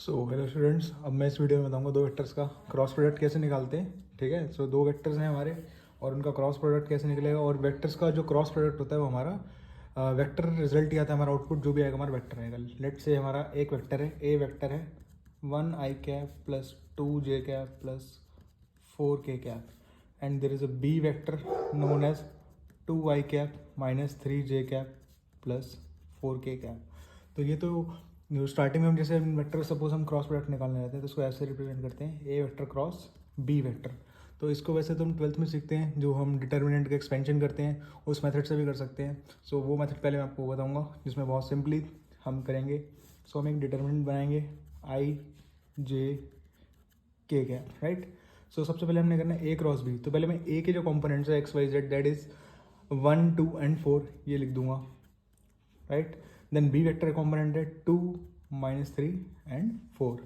So hello students, अब मैं इस वीडियो में बताऊंगा दो वेक्टर्स का क्रॉस प्रोडक्ट कैसे निकालते हैं। ठीक है, सो दो वेक्टर्स हैं हमारे और उनका क्रॉस प्रोडक्ट कैसे निकलेगा। और वेक्टर्स का जो क्रॉस प्रोडक्ट होता है वो हमारा वेक्टर रिजल्ट ही आता है, हमारा आउटपुट जो भी आएगा हमारा वेक्टर आएगा। लेट से हमारा एक वेक्टर है, ए वेक्टर है 1 i plus 2j plus 4k and there is a B vector known as 2i minus 3j plus 4k। तो ये तो स्टार्टिंग में हम जैसे वेक्टर सपोज हम क्रॉस प्रोडक्ट निकालने रहते हैं तो उसको ऐसे रिप्रेजेंट करते हैं, A vector cross B vector. तो इसको वैसे तो हम 12th में सीखते हैं, जो हम डिटर्मिनेंट का एक्सपेंशन करते हैं उस मेथड से भी कर सकते हैं। सो वो मेथड पहले मैं आपको बताऊंगा जिसमें बहुत सिंपली हम करेंगे। सो हम एक डिटर्मिनेंट बनाएंगे आई जे के कैप, राइट। सो सबसे पहले हमने करना है ए क्रॉस बी। तो पहले मैं ए के जो कॉम्पोनेंट्स है X Y Z that is 1 2 and 4 ये लिख दूंगा, राइट। देन बी वेक्टर का कॉम्पोनेंट है 2 माइनस 3 एंड 4।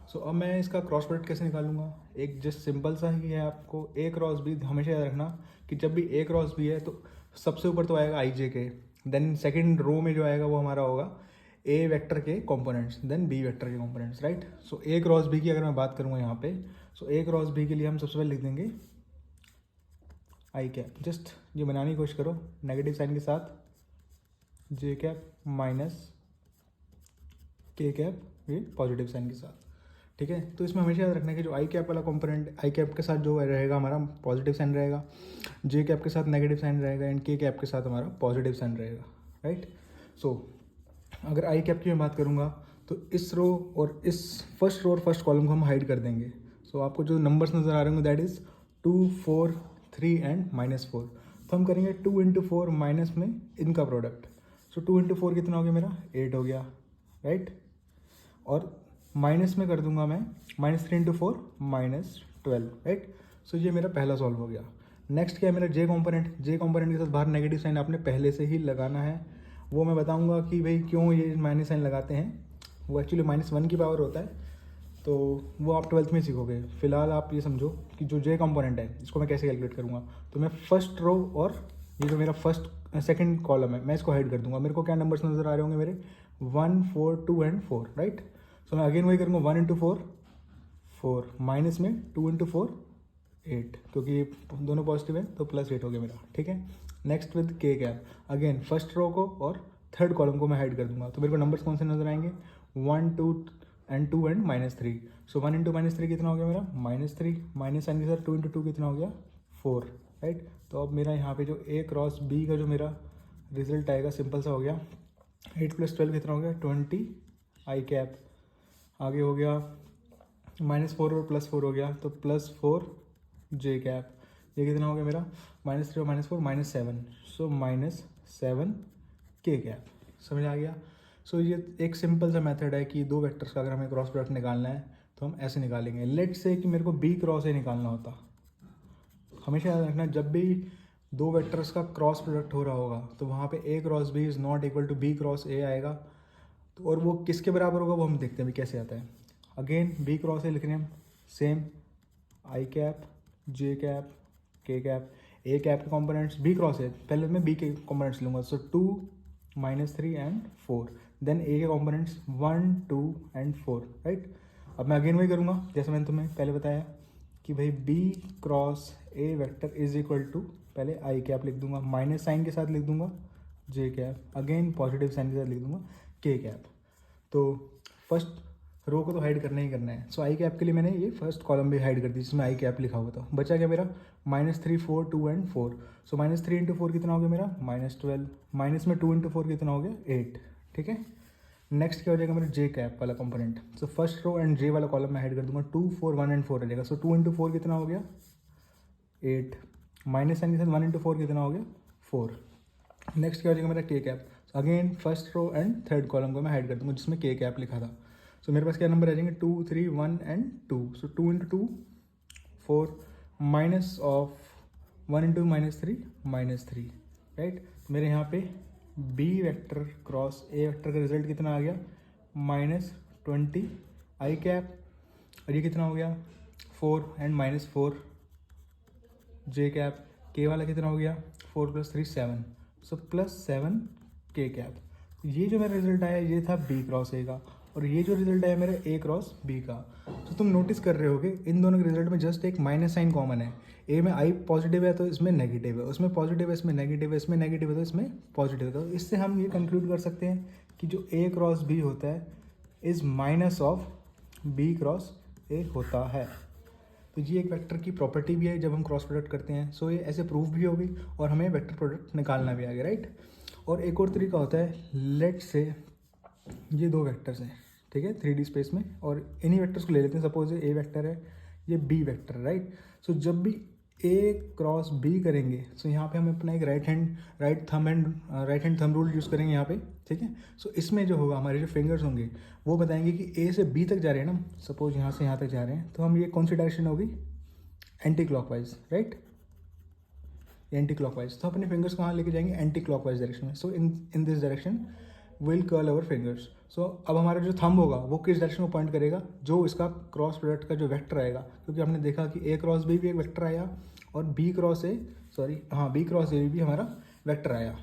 सो अब मैं इसका क्रॉस प्रोडक्ट कैसे निकालूंगा। एक जस्ट सिंपल सा ही है, आपको ए क्रॉस बी हमेशा याद रखना कि जब भी ए क्रॉस बी है तो सबसे ऊपर तो आएगा आई जे के, देन सेकेंड रो में जो आएगा वो हमारा होगा ए वेक्टर के कॉम्पोनेंट्स, देन बी वेक्टर के components, right. So A cross B की अगर मैं बात करूँगा यहाँ पे, सो ए क्रॉस बी के लिए हम सबसे पहले लिख देंगे आई कैप। जस्ट ये बनाने की कोशिश करो नेगेटिव साइन के साथ, जे कैप माइनस के कैप ये पॉजिटिव साइन के साथ। ठीक है, तो इसमें हमेशा याद रखना है कि जो आई कैप वाला कंपोनेंट आई कैप के साथ जो रहेगा हमारा पॉजिटिव साइन रहेगा, जे कैप के साथ नेगेटिव साइन रहेगा एंड के कैप के साथ हमारा पॉजिटिव साइन रहेगा, राइट। सो अगर आई कैप की मैं बात करूँगा तो इस रो और इस फर्स्ट रो और फर्स्ट कॉलम को हम हाइड कर देंगे। सो आपको जो नंबर्स नज़र आ रहे होंगे दैट इज़ 2 4 3 एंड -4। तो हम करेंगे 2 इंटू 4 माइनस में इनका प्रोडक्ट। सो 2 इंटू 4 कितना हो गया मेरा 8 हो गया, राइट। और माइनस में कर दूंगा मैं -3 इंटू 4 -12, राइट। सो ये मेरा पहला सॉल्व हो गया। नेक्स्ट क्या है मेरा जे कॉम्पोनेंट। जे कॉम्पोनेंट के साथ बाहर नेगेटिव साइन आपने पहले से ही लगाना है। वो मैं बताऊंगा कि भाई क्यों ये माइनस साइन लगाते हैं। वो एक्चुअली -1 की पावर होता है, तो वो आप 12th में सीखोगे। फिलहाल आप ये समझो कि जो जे कॉम्पोनेंट है इसको मैं कैसे कैलकुलेट करूँगा। तो मैं फर्स्ट रो और ये जो मेरा फर्स्ट सेकंड कॉलम है मैं इसको हाइड कर दूंगा। मेरे को क्या नंबर्स नजर आ रहे होंगे मेरे 1 4 2 एंड 4, राइट। सो मैं अगेन वही करूँगा 1 इंटू 4 4 माइनस में 2 इंटू 4 8, क्योंकि दोनों पॉजिटिव है तो +8 हो गया मेरा, ठीक है। नेक्स्ट विद के कैप अगेन फर्स्ट रो को और थर्ड कॉलम को मैं हाइड कर दूंगा। तो मेरे को नंबर्स कौन से नजर आएंगे 1 2 एंड 2 एंड -3। सो 1 इंटू -3 कितना हो गया मेरा -3 माइनस साइन के साथ 2 इंटू 2 कितना हो गया 4, राइट। तो अब मेरा यहाँ पे जो ए क्रॉस बी का जो मेरा रिजल्ट आएगा सिंपल सा हो गया 8 + 12 कितना हो गया 20 आई कैप। आगे हो गया -4 और +4 हो गया तो +4 जे कैप। ये कितना हो गया मेरा -3 और -4 -7, सो -7 के कैप। समझ आ गया। सो ये एक सिंपल सा मेथड है कि दो वेक्टर्स का अगर हमें क्रॉस प्रोडक्ट निकालना है तो हम ऐसे निकालेंगे। लेट्स से कि मेरे को बी क्रॉस ए निकालना होता। हमेशा याद रखना जब भी दो वेक्टर्स का क्रॉस प्रोडक्ट हो रहा होगा तो वहाँ पे A cross B is not equal to B cross A आएगा। तो और वो किसके बराबर होगा वो हम देखते हैं भी कैसे आता है। अगेन बी क्रॉस ए लिख रहे हैं हम सेम आई कैप जे कैप के कैप। ए कैप के कॉम्पोनेंट्स बी क्रॉस है, पहले मैं बी के कॉम्पोनेंट्स लूँगा। सो 2 -3 एंड 4, देन ए के कॉम्पोनेंट्स 1 2 एंड 4, राइट। अब मैं अगेन वही करूँगा जैसे मैंने तुम्हें पहले बताया कि भाई B cross A vector is equal to पहले आई कैप लिख दूंगा, माइनस साइन के साथ लिख दूंगा जे कैप, अगेन पॉजिटिव साइन के साथ लिख दूंगा के कैप। तो फर्स्ट रो को तो हाइड करना ही करना है। सो आई कैप के लिए मैंने ये फर्स्ट कॉलम भी हाइड कर दी जिसमें आई कैप लिखा हुआ था। बचा क्या मेरा -3 4 2 एंड 4। सो -3 इंटू 4 कितना हो गया मेरा -12, माइनस में 2 इंटू 4 कितना हो गया 8, ठीक है। नेक्स्ट क्या हो जाएगा मेरा जे कैप वाला component. So first row and j वाला कॉलम मैं हाइड कर दूंगा 2 4 1 एंड 4 हो जाएगा। सो 2 इंटू 4 कितना हो गया 8, माइनस साइन के साथ 1 इंटू 4 कितना हो गया 4। नेक्स्ट क्या हो जाएगा मेरा k cap. Again first row and third column को मैं हाइड कर दूंगा जिसमें के कैप लिखा था। सो मेरे पास क्या नंबर आ जाएंगे 2 3 1 and 2। So 2 into 2 4 minus of 1 into -3 -3, right. तो मेरे यहाँ पे B vector cross A vector का रिजल्ट कितना आ गया -20 आई कैप। और ये कितना हो गया 4 एंड -4 जे कैप। के वाला कितना हो गया 4 + 3 7, सो +7 के कैप। ये जो मेरा रिजल्ट आया ये था बी क्रॉस ए का। और ये जो रिजल्ट है मेरा ए क्रॉस बी का। तो तुम नोटिस कर रहे होगे इन दोनों के रिजल्ट में जस्ट एक माइनस साइन कॉमन है। ए में आई पॉजिटिव है तो इसमें नेगेटिव है, उसमें पॉजिटिव है इसमें नेगेटिव है, इसमें नेगेटिव है तो इसमें पॉजिटिव है। तो इससे हम ये कंक्लूड कर सकते हैं कि जो ए क्रॉस बी होता है is minus of B cross A होता है। तो ये एक वेक्टर की प्रॉपर्टी भी है जब हम क्रॉस प्रोडक्ट करते हैं। सो ये ऐसे प्रूफ भी होगी और हमें वेक्टर प्रोडक्ट निकालना भी आ गया, राइट। और एक और तरीका होता है, लेट से ये दो वेक्टर्स हैं, ठीक है, 3D स्पेस में, और इन्हीं वेक्टर्स को ले लेते हैं। सपोज ये ए वेक्टर है, ये बी वेक्टर है, राइट। सो जब भी ए क्रॉस बी करेंगे सो यहाँ पे हम अपना एक right hand thumb rule use करेंगे यहाँ पे, ठीक है। सो इसमें जो होगा हमारे जो फिंगर्स होंगे वो बताएंगे कि ए से बी तक जा रहे हैं ना, सपोज यहाँ से यहाँ तक जा रहे हैं, तो हम ये कौन सी डायरेक्शन होगी, anti clockwise, right, anti clockwise. तो अपने फिंगर्स कहाँ लेके जाएंगे, एंटी क्लॉकवाइज डायरेक्शन में। So in this direction will curl our fingers. So अब हमारा जो थंब होगा वो किस डायरेक्शन में पॉइंट करेगा, जो इसका क्रॉस प्रोडक्ट का जो वेक्टर आएगा, क्योंकि हमने देखा कि ए क्रॉस बी भी एक वेक्टर आया और बी क्रॉस ए भी हमारा वेक्टर आया,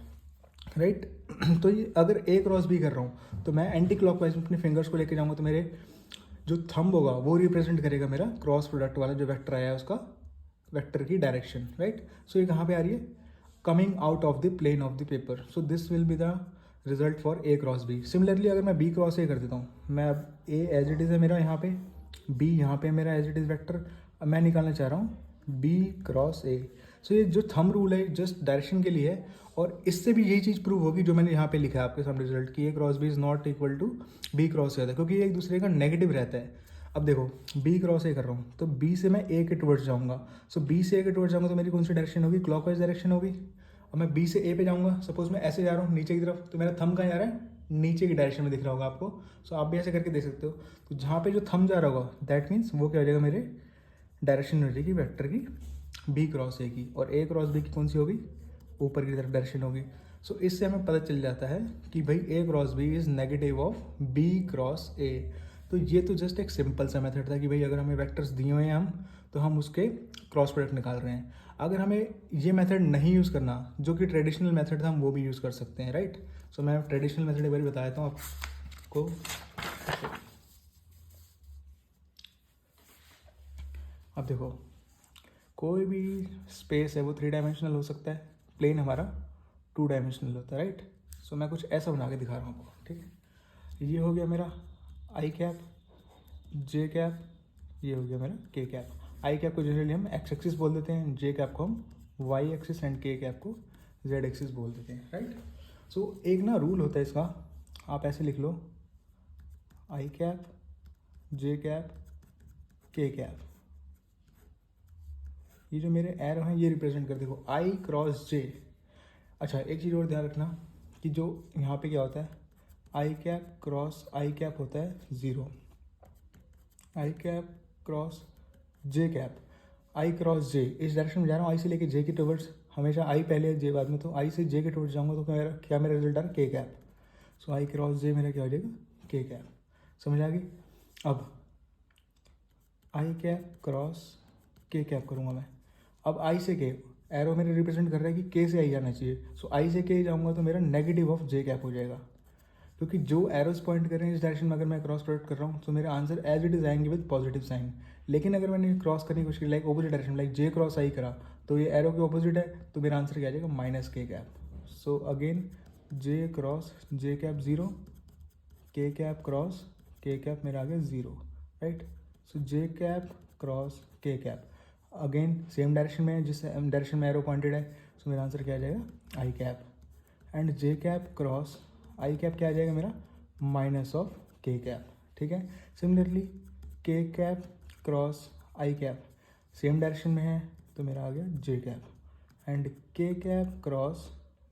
राइट। तो ये अगर ए क्रॉस बी कर रहा हूँ तो मैं एंटी क्लॉकवाइज में अपने फिंगर्स को लेके जाऊँगा, तो मेरे जो थंब होगा वो रिप्रेजेंट करेगा मेरा क्रॉस प्रोडक्ट वाला जो वेक्टर आया है उसका वेक्टर की डायरेक्शन, राइट। सो ये कहाँ पे आ रही है, coming out of the plane of the paper. So this will be the result for A cross B. Similarly अगर मैं बी क्रॉस ए कर देता हूँ, मैं अब ए एज इट इज़ है मेरा यहाँ पे, बी यहाँ पे मेरा एज इट इज़ वेक्टर, अब मैं निकालना चाह रहा हूँ बी क्रॉस ए। सो ये जो थंब रूल है जस्ट डायरेक्शन के लिए है, और इससे भी यही चीज़ प्रूव होगी जो मैंने यहाँ पे लिखा है आपके सामने रिजल्ट की, A cross B is not equal to B cross A, क्योंकि ये एक दूसरे का नेगेटिव रहता है। अब देखो बी क्रॉस ए कर रहा हूँ तो बी से मैं ए के टुवर्ड्स जाऊँगा, सो बी से ए के टुवर्ड्स जाऊँगा तो मेरी कौन सी डायरेक्शन होगी, क्लॉकवाइज डायरेक्शन होगी। अब मैं बी से ए पे जाऊँगा, सपोज मैं ऐसे जा रहा हूँ नीचे की तरफ, तो मेरा थंब कहाँ जा रहा है, नीचे की डायरेक्शन में दिख रहा होगा आपको। सो आप भी ऐसे करके देख सकते हो। तो जहाँ पे जो थंब जा रहा होगा दैट मीन्स वो क्या हो जाएगा, मेरे डायरेक्शन हो जाएगी वेक्टर की बी क्रॉस ए की, और ए क्रॉस बी की कौन सी होगी, ऊपर की तरफ डायरेक्शन होगी। सो इससे हमें पता चल जाता है कि भाई A cross B is negative of B cross A. तो ये तो जस्ट एक सिंपल सा मेथड था कि भाई अगर हमें वेक्टर्स दिए हुए हैं हम तो हम उसके क्रॉस प्रोडक्ट निकाल रहे हैं। अगर हमें ये मेथड नहीं यूज़ करना, जो कि ट्रेडिशनल मेथड था, हम वो भी यूज़ कर सकते हैं, राइट। सो मैं ट्रेडिशनल मेथड एक बार बता देता हूँ आपको। अब देखो कोई भी स्पेस है वो 3 डायमेंशनल हो सकता है, प्लेन हमारा 2 डायमेंशनल होता है, राइट। सो मैं कुछ ऐसा बना के दिखा रहा हूँ आपको, ठीक है। ये हो गया मेरा आई कैप, जे कैप, ये हो गया मेरा के कैप। आई कैप को जनरली हम एक्स एक्सिस बोल देते हैं, जे कैप को हम वाई एक्सिस, एंड के कैप को जेड एक्सिस बोल देते हैं, राइट। सो एक ना रूल होता है इसका, आप ऐसे लिख लो, आई कैप, जे कैप, के कैप। ये जो मेरे एरो हैं ये रिप्रेजेंट कर, देखो आई क्रॉस जे। अच्छा एक चीज़ और ध्यान रखना कि जो यहाँ पे क्या होता है, आई कैप क्रॉस आई कैप होता है 0, आई कैप क्रॉस जे कैप, आई क्रॉस जे इस डायरेक्शन में जा रहा हूँ, आई से लेके जे के टुवर्ड्स, हमेशा आई पहले जे बाद में, तो आई से जे के टुवर्ड्स जाऊँगा तो मेरा रिजल्ट आ रहा है के कैप। सो आई क्रॉस जे मेरा क्या हो जाएगा, के कैप। समझ आ गई। अब आई कैप क्रॉस के कैप करूँगा मैं। अब आई से के, एरो मेरे रिप्रेजेंट कर रहा है कि के से आई जाना चाहिए, सो आई से के जाऊँगा तो मेरा नेगेटिव ऑफ जे कैप हो जाएगा, क्योंकि जो एरोस पॉइंट कर रहे हैं इस डायरेक्शन में अगर मैं क्रॉस प्रोडक्ट कर रहा हूँ तो मेरे आंसर एज इट इज आएंगे विद पॉजिटिव साइन। लेकिन अगर मैंने क्रॉस करने की कोशिश की लाइक ऑपोजिट डायरेक्शन, लाइक जे क्रॉस आई करा, तो ये एरो के ऑपोजिट है, तो मेरा आंसर क्या आ जाएगा, माइनस के कैप। सो अगेन जे क्रॉस जे कैप 0, के कैप क्रॉस के कैप मेरा आ गया 0, राइट। सो जे कैप क्रॉस के कैप अगेन सेम डायरेक्शन में, जिस डायरेक्शन में एरो पॉइंटेड है, सो मेरा आंसर क्या आ जाएगा, i cap. And j cap cross i cap क्या आ जाएगा मेरा, माइनस ऑफ के कैप, ठीक है। सिमिलरली के cap cross i cap same direction में है तो मेरा आ गया जे कैप, एंड के कैप क्रॉस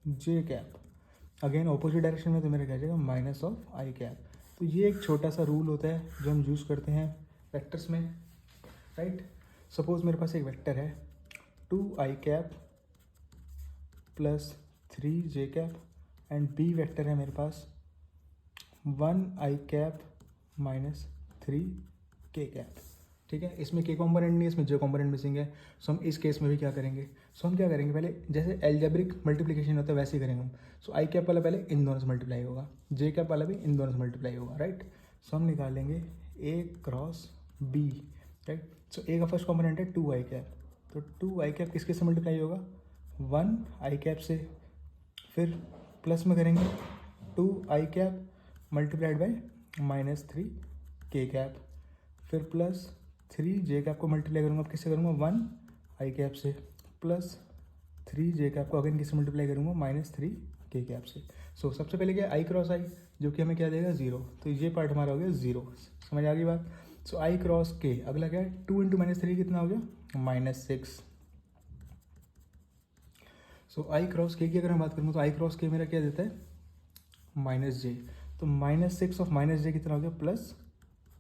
जे कैप अगेन ऑपोजिट डायरेक्शन में तो मेरा क्या आ जाएगा, माइनस ऑफ आई कैप। तो ये एक छोटा सा रूल होता है जो हम यूज़ करते हैं वेक्टर्स में, राइट। सपोज मेरे पास एक वेक्टर है 2 i cap plus 3 j cap, and B vector है मेरे पास 1 आई कैप माइनस 3 के कैप, ठीक है। इसमें के कॉम्पोनेंट नहीं है, इसमें जे कॉम्पोनेंट मिसिंग है। सो हम इस केस में भी क्या करेंगे, सो हम क्या करेंगे, पहले जैसे एल्जेब्रिक मल्टीप्लिकेशन होता है वैसे ही करेंगे हम। सो आई कैप वाला पहले इन दोनों से मल्टीप्लाई होगा, जे कैप वाला भी इन दोनों से मल्टीप्लाई होगा, राइट। सो हम निकालेंगे ए क्रॉस बी, राइट। सो ए का फर्स्ट कॉम्पोनेंट है 2 i कैप, तो 2 i कैप किसके से मल्टीप्लाई होगा, 1 i कैप से, फिर प्लस में करेंगे 2 i cap multiplied by -3 k cap, फिर प्लस 3 j कैप को मल्टीप्लाई करूँगा, अब किससे करूँगा, 1 i कैप से, प्लस 3 j कैप को अगेन किससे मल्टीप्लाई करूँगा, -3 k कैप से। सो सबसे पहले क्या आई क्रॉस आई, जो कि हमें क्या देगा 0, तो ये पार्ट हमारा हो गया 0, समझ आ गई बात। सो आई क्रॉस के, अगला क्या है 2 × -3 कितना हो गया, -6। सो आई क्रॉस के की अगर मैं बात करूँ तो आई क्रॉस के मेरा क्या देता है, -j, तो -6 ऑफ -j कितना हो गया,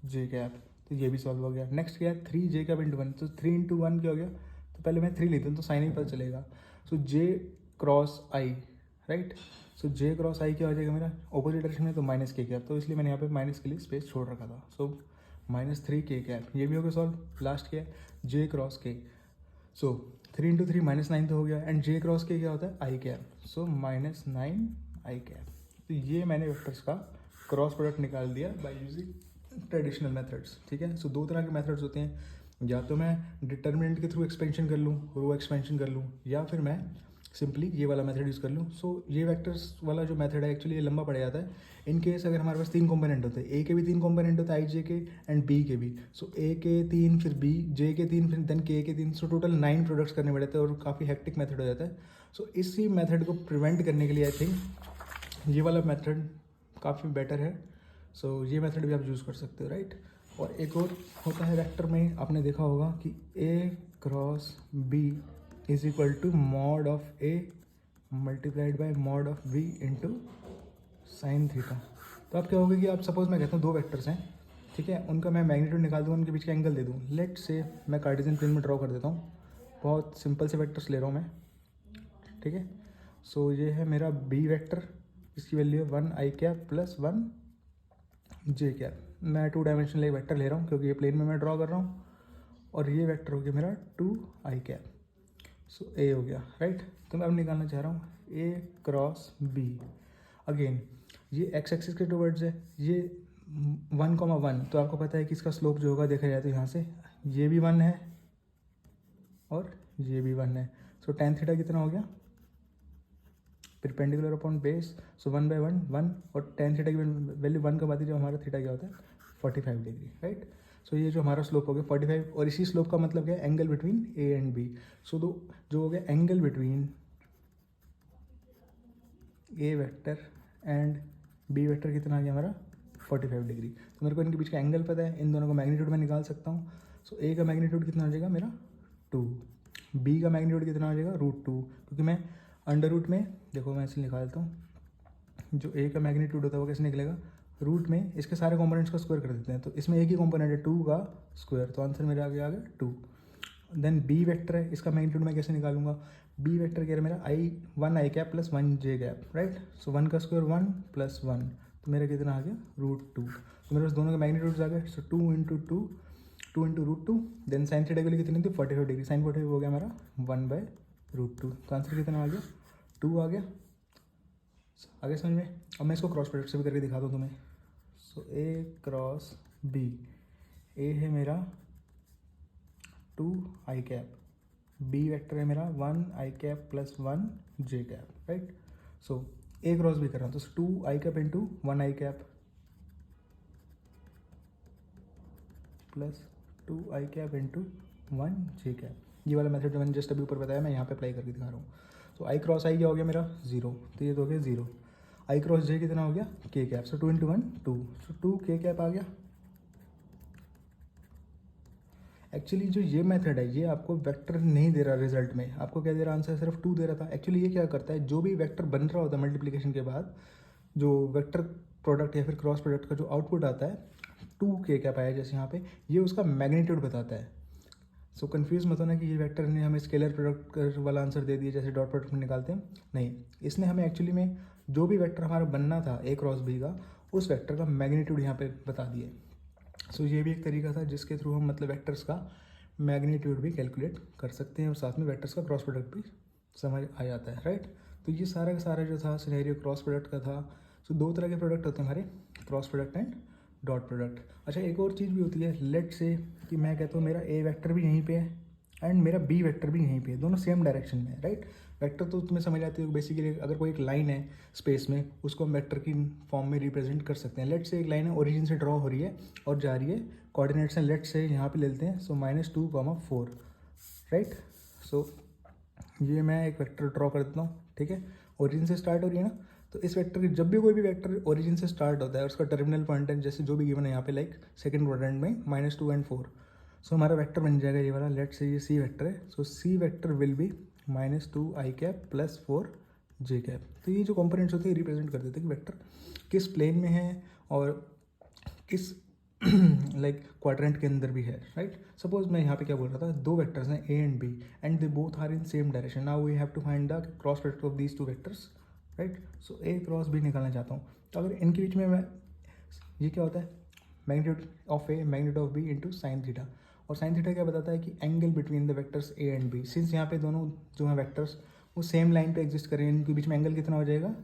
+j कैप, तो ये भी सॉल्व हो गया। नेक्स्ट क्या है 3j कैप × 1, तो 3 × 1 क्या हो गया, तो पहले मैं 3 लेता हूँ तो साइन ही पता चलेगा। सो j cross i, right. So j cross i क्या हो जाएगा मेरा, ऑपोजिट डायरेक्शन में तो -k कैप, तो इसलिए मैंने यहाँ पे माइनस के लिए स्पेस छोड़ रखा था। सो -3k कैप, ये भी हो गया सॉल्व। लास्ट क्या है j क्रॉस k, सो 3 × 3 -9 तो हो गया, एंड j क्रॉस k क्या होता है i cap, so -9 i cap. तो ये मैंने वेक्टर्स का क्रॉस प्रोडक्ट निकाल दिया बाय यूजिंग ट्रेडिशनल मेथड्स, ठीक है। सो दो तरह के मेथड्स होते हैं, या तो मैं डिटर्मिनेंट के थ्रू एक्सपेंशन कर लूँ, रो एक्सपेंशन कर लूँ, या फिर मैं सिंपली ये वाला मेथड यूज़ कर लूँ। सो ये वेक्टर्स वाला जो मेथड है एक्चुअली ये लंबा पड़ जाता है। इन केस अगर हमारे पास 3 कंपोनेंट होते हैं, ए के भी 3 कंपोनेंट होते हैं, आई जे के, एंड बी के भी। सो ए के 3, फिर बी, जे के 3, फिर देन के 3, सो टोटल 9 प्रोडक्ट्स करने पड़ते हैं और काफ़ी हेक्टिक मेथड हो जाता है। सो इसी मेथड को प्रिवेंट करने के लिए आई थिंक ये वाला मेथड काफ़ी बेटर है। सो ये मेथड भी आप यूज़ कर सकते हो, राइट। और एक और होता है वेक्टर में, आपने देखा होगा कि A cross B is equal to mod of A multiplied by mod of B into sine theta. तो आप क्या होगा कि आप सपोज मैं कहता हूँ 2 वेक्टर्स हैं, ठीक है, उनका मैं मैग्नीट्यूड निकाल दूँ, उनके बीच का एंगल दे दूँ। लेट से मैं कार्टेशियन प्लेन में ड्रॉ कर देता हूँ, बहुत सिंपल से वेक्टर्स ले रहा हूँ मैं, ठीक है। सो ये है मेरा बी वेक्टर, इसकी वैल्यू है 1 i cap plus 1 j cap. मैं 2 डायमेंशनल एक वेक्टर ले रहा हूँ क्योंकि ये प्लेन में मैं ड्रॉ कर रहा हूँ, और ये वेक्टर हो गया मेरा 2 i कैप। सो ए हो गया, राइट। तो मैं अब निकालना चाह रहा हूँ ए क्रॉस बी। अगेन ये एक्स एक्सिस के टुवर्ड्स है, ये 1,1, तो आपको पता है कि इसका स्लोप जो होगा देखा जाए तो यहाँ से ये भी 1 है और ये भी 1 है। सो tan थीटा कितना हो गया, परपेंडिकुलर अपॉन बेस, सो 1/1 1, और tan थीटा की वैल्यू 1 कब आती है, जो हमारा थीटा क्या होता है 45 डिग्री, राइट। सो ये जो हमारा स्लोप हो गया 45, और इसी स्लोप का मतलब क्या है, angle between A and B. So जो हो गया angle between A vector and B vector कितना आ गया हमारा 45 डिग्री। तो मेरे को इनके बीच का एंगल पता है, इन दोनों का मैग्नीट्यूड मैं निकाल सकता हूँ। सो ए का मैग्नीट्यूड कितना हो जाएगा मेरा 2, बी का मैग्नीट्यूड कितना हो जाएगा √2, क्योंकि मैं अंडर रूट में, देखो मैं इसे निकाल देता हूँ, जो ए का मैग्नीट्यूड होता है वो कैसे निकलेगा, रूट में इसके सारे कंपोनेंट्स का स्क्वायर कर देते हैं, तो इसमें एक ही कंपोनेंट है 2 का स्क्वायर, तो आंसर मेरा आ गया 2। देन बी वेक्टर है, इसका मैग्नीट्यूड मैं कैसे निकालूंगा, बी वेक्टर कह रहा है मेरा 1 i cap plus 1 j cap, right. So 1 का स्क्वायर 1 + 1, तो मेरा कितना आ गया √2। तो मेरे पास दोनों के मैग्नीट्यूड्स आ गए। सो 2 × 2 2 × √2, देन साइन थीटा की वैल्यू कितनी थी 45 डिग्री, साइन 45 हो गया हमारा 1/√2, तो आंसर कितना आ गया 2 आ गया। आगे समझ में। अब मैं इसको क्रॉस प्रोडक्ट से भी करके दिखा दूँ तुम्हें। सो ए क्रॉस बी, ए है मेरा 2 i कैप, बी वेक्टर है मेरा 1 i cap plus 1 j cap, right. So A cross B कर रहा हूँ, तो 2 i cap into 1 i cap plus 2 i cap into 1 j cap. ये वाला मेथड जो मैंने जस्ट अभी ऊपर बताया मैं यहाँ पे अप्लाई करके दिखा रहा हूँ। तो आई क्रॉस आई क्या हो गया मेरा 0, तो ये तो हो गया 0। आई क्रॉस जे कितना हो गया k कैप, सो 2 × 1 2, सो 2 k कैप आ गया। एक्चुअली जो ये मेथड है ये आपको वेक्टर नहीं दे रहा रिजल्ट में, आपको क्या दे रहा आंसर सिर्फ 2 दे रहा था। एक्चुअली ये क्या करता है, जो भी वेक्टर बन रहा होता है मल्टीप्लिकेशन के बाद, जो वेक्टर प्रोडक्ट या फिर क्रॉस प्रोडक्ट का जो आउटपुट आता है 2 k कैप आया जैसे यहाँ पे, ये उसका मैग्नीट्यूड बताता है। सो कन्फ्यूज़ मत होना कि ये वेक्टर ने हमें स्केलर प्रोडक्ट वाला आंसर दे दिया जैसे डॉट प्रोडक्ट में निकालते हैं, नहीं, इसने हमें एक्चुअली में जो भी वेक्टर हमारा बनना था ए क्रॉस बी का, उस वेक्टर का मैग्नीट्यूड यहाँ पे बता दिए। सो ये भी एक तरीका था जिसके थ्रू हम मतलब वेक्टर्स का मैग्नीट्यूड भी कैलकुलेट कर सकते हैं और साथ में वेक्टर्स का क्रॉस प्रोडक्ट भी समझ आ जाता है, राइट। तो ये सारा का सारा जो था सिनेरियो क्रॉस प्रोडक्ट का था। सो 2 तरह के प्रोडक्ट होते हैं हमारे, cross product and dot product. अच्छा एक और चीज़ भी होती है, लेट से कि मैं कहता हूँ मेरा ए वेक्टर भी यहीं पे है एंड मेरा बी वेक्टर भी यहीं पे है, दोनों सेम डायरेक्शन में है, राइट। वेक्टर तो तुम्हें समझ आती है बेसिकली, अगर कोई एक लाइन है स्पेस में उसको हम वेक्टर की फॉर्म में रिप्रेजेंट कर सकते हैं। लेट से एक लाइन है ओरिजिन से ड्रॉ हो रही है और जा रही है कोऑर्डिनेट्स हैं, लेट से यहाँ पे ले लेते हैं, सो -2, 4, राइट। सो ये मैं एक वेक्टर ड्रॉ कर देता हूँ, ठीक है। ओरिजिन से स्टार्ट हो रही है ना, तो इस वेक्टर की जब भी कोई भी वेक्टर ओरिजिन से स्टार्ट होता है उसका टर्मिनल पॉइंट है जैसे जो भी गिवन है यहाँ पे, लाइक सेकंड क्वाड्रेंट में -2 और 4, सो हमारा वेक्टर बन जाएगा ये वाला। लेट से ये सी वेक्टर है, so C vector will be -2i cap plus 4j cap. तो ये जो कंपोनेंट्स होते हैं रिप्रेजेंट कर देते हैं कि वेक्टर किस प्लेन में है और किस लाइक क्वाड्रेंट के अंदर भी है, राइट। सपोज मैं यहाँ पे क्या बोल रहा था, दो वेक्टर्स हैं A and B and they both are in same direction. Now we have to find the cross product of these two vectors, right. So A cross B निकालना चाहता हूँ, तो अगर इनके बीच में मैं, ये क्या होता है, magnitude of A magnitude of B into sine theta, और साइन थीटा क्या बताता है कि angle between the vectors A and B. Since यहाँ पे दोनों जो है वेक्टर्स वो सेम लाइन पे एग्जिस्ट करें, इनके बीच में एंगल कितना हो जाएगा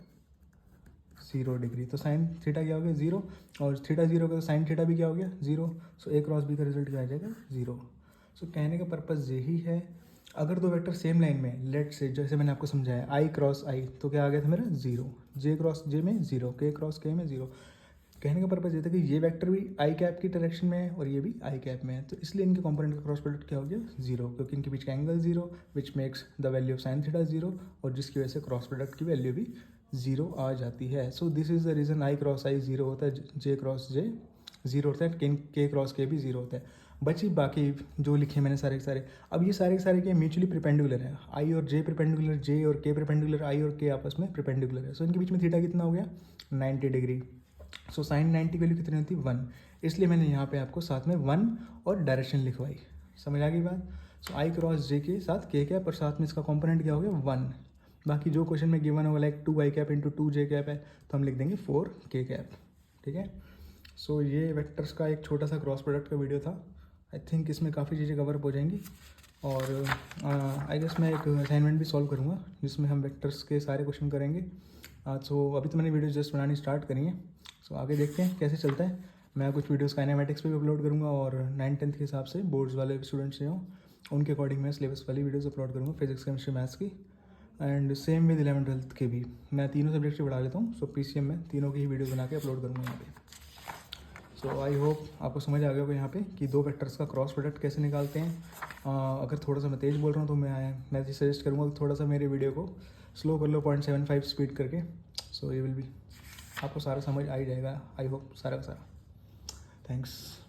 0 डिग्री, तो साइन थीटा क्या हो गया 0, और थीटा 0 का तो साइन थीटा भी क्या हो गया 0। सो ए क्रॉस बी का रिजल्ट क्या आ जाएगा 0। सो कहने का पर्पज़ यही है, अगर दो वेक्टर सेम लाइन में, लेट से जैसे मैंने आपको समझाया आई क्रॉस आई, तो क्या आ गया था मेरा 0, जे क्रॉस जे में 0, के क्रॉस के में 0। कहने का पर्पज़ ये था कि ये वेक्टर भी आई कैप की डायरेक्शन में है और ये भी आई कैप में है, तो इसलिए इनके कंपोनेंट का क्रॉस प्रोडक्ट क्या हो गया 0, क्योंकि इनके बीच का angle 0 which makes the value of sine theta 0, और जिसकी वजह से क्रॉस प्रोडक्ट की वैल्यू भी 0 आ जाती है। So this is the reason i cross i 0 होता है, जे क्रॉस जे 0 होता है, के क्रॉस के भी 0 होता है। बची बाकी जो लिखे मैंने सारे के सारे, अब ये सारे के सारे के म्यूचुअली प्रिपेंडिकुलर है, आई और जे प्रिपेंडिकुलर, जे और के प्रिपेंडिकुलर, आई और के आपस में प्रिपेंडिकुलर है। सो इनके बीच में थीटा कितना हो गया 90 डिग्री। सो साइन 90 की वैल्यू कितनी होती है 1, इसलिए मैंने यहाँ पे आपको साथ में 1 और डायरेक्शन लिखवाई। समझ आ गई बात। सो आई क्रॉस जे के साथ के कैप और साथ में इसका कंपोनेंट क्या हो गया 1। बाकी जो क्वेश्चन में गिवन होगा like 2i cap into 2j cap है, तो हम लिख देंगे 4k कैप, ठीक है। सो ये वेक्टर्स का एक छोटा सा क्रॉस प्रोडक्ट का वीडियो था। आई थिंक इसमें काफ़ी चीज़ें कवर हो जाएंगी, और आई गेस मैं एक असाइनमेंट भी सॉल्व करूँगा जिसमें हम वेक्टर्स के सारे क्वेश्चन करेंगे। सो अभी तो मैंने वीडियो जस्ट बनानी स्टार्ट करी है, सो आगे देखते हैं कैसे चलता है। मैं कुछ वीडियोस काइनेमेटिक्स पे भी अपलोड करूँगा, और 9th-10th के हिसाब से बोर्ड्स वाले स्टूडेंट्स जो हों उनके अकॉर्डिंग मैं सिलेबस वाली वीडियोस अपलोड करूँगा, फिजिक्स केमिस्ट्री मैथ्स की, एंड सेम विद 11th-12th के भी मैं तीनों सब्जेक्ट्स की पढ़ा लेता हूँ। सो PCM में तीनों की ही वीडियो बना के अपलोड करूँगा यहाँ पे। सो आई होप आपको समझ आ गया होगा यहाँ पे कि दो वेक्टर्स का क्रॉस प्रोडक्ट कैसे निकालते हैं। अगर थोड़ा सा मैं तेज़ बोल रहा हूँ तो मैं सजेस्ट करूँगा कि थोड़ा सा मेरे वीडियो को स्लो कर लो 0.75 स्पीड करके। सो ये विल बी, आपको सारा समझ आ ही जाएगा, आई होप सारा का सारा। थैंक्स।